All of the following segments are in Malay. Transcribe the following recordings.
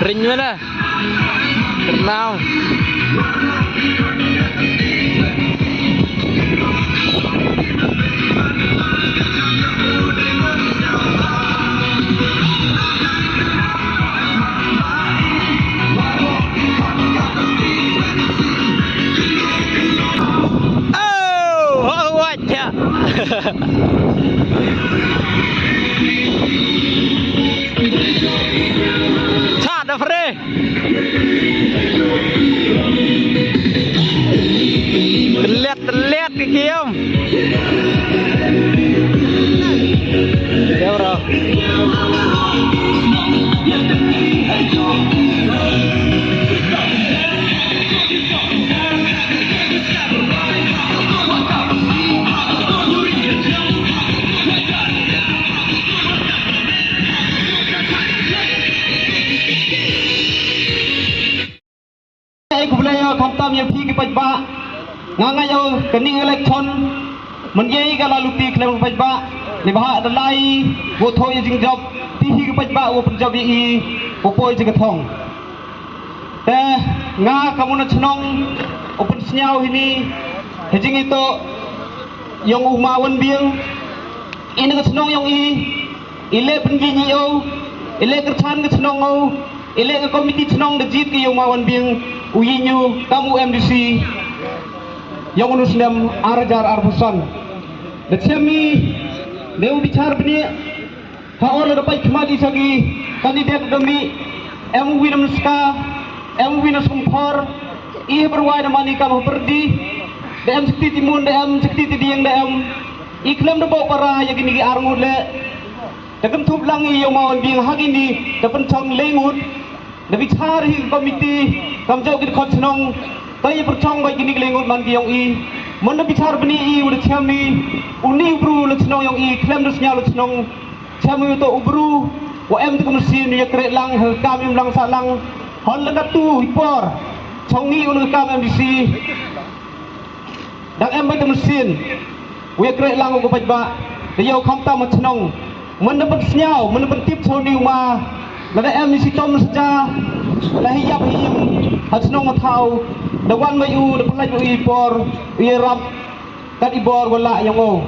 Ring mana? Kenal. Oh, what ya? Ada Fre. Terlihat ke Kiam. Ya bro. Kublaya kamtam yang pergi pajba ngangayau kening election menjadi kalau luti klaim pajba ni bahak dalai botho yang jingjob pergi pajba wo penjab i popoi jegatong teh nga kamu na cenong open senyau ini hejing itu yang umawan biang ini ke cenong yang ile penjini yo ile kercan ke cenong o ile ke komiti cenong dejit ke yang umawan biang uyinyu kamu MDC yang unusnem arjar arbusan demi deu bicara bini haola dapat kemadi sagi kandidat demi MW namska MW naskumpor ih berwai namani kamu perdi DM sekti timun DM sekti tidiang DM iklam debau para yang gini arngut le dakem tup langi yang mau biang hagini dapat cong lengut Nabi cari komiti kamjau kita konsenong tapi percong baik ini kelengut mandi yang mana bicara beni udah cami uni ubru lecnong yang klaim dusnya lecnong cami itu ubru wm tu mesin dia kerek lang kami lang salang hon lekat tu ipor congi unu kami MDC dan itu mesin dia kerek lang aku pajba dia kamta macnong mana bersnyau mana bertip soni uma Lada MDC tom saja lahiyap him hasnong matau dawan mayu da pelaj u ipor irap kat ibor wala yang o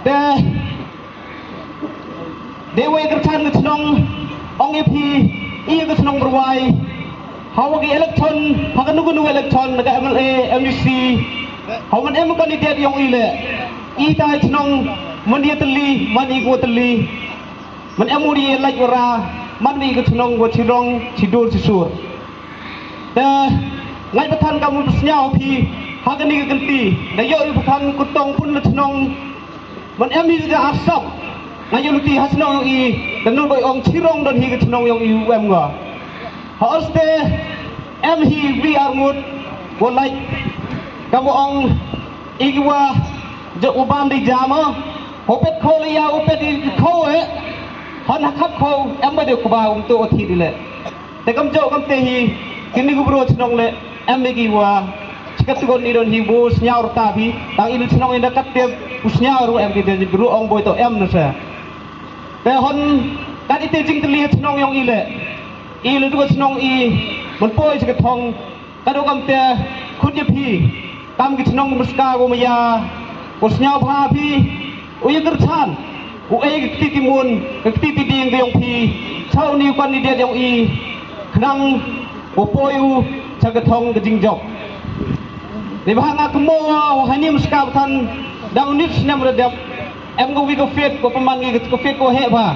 de dewe kercan nong ong epi iya kesnong berwai hawagi election hakanugu election naga MLA MDC hawan em kandidat yang ile ita snong mandia teli mani go teli man emuri laj ora man mi ke cenong go cirong cidur cisur dah ngai patan kamu persnyau pi hagani ke genti da yo patan kutong pun le cenong man emi ja asap ngai yo luti hasnong i dan no boy ong cirong dan hi ke cenong yang i wem ga haste em hi vi armut go laj kamu ong igwa jo ubam di jama hopet kholia hopet khoe hon hakap kau em ba de ko ba untuk othi dile te kam jo kam te hi kini gubro chnong le em be gi wa chikat gon ni don hi bo snyar ta bi tang il chnong inda kat te usnyar ru em gi de guru ong boy to em na sa te hon kat ite jing tli chnong yong ile du chnong i mon poi chikat thong kado kam te khut ye phi kam gi chnong muska go maya usnyar pha phi uyer chan uai ketimun ketiti ding yang pi chau ni kandidat yang i knang popoyu chagatong gejingjok di bahanga kemo hanim skap than dang nit nam redap em go wi go fit ko paman gi ko fit ko he ba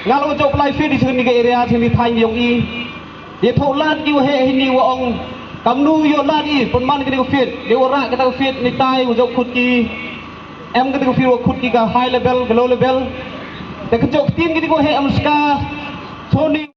ngalo jo plai fit di sini ke area sini thai yang i ye tho lat gi he hini wa ong kamnu yo lat i paman gi go fit de ora ka fit ni tai jo khut ki em cái điều phiêu khut ki ka high level low level để cái chỗ tin cái điều hệ em ska Tony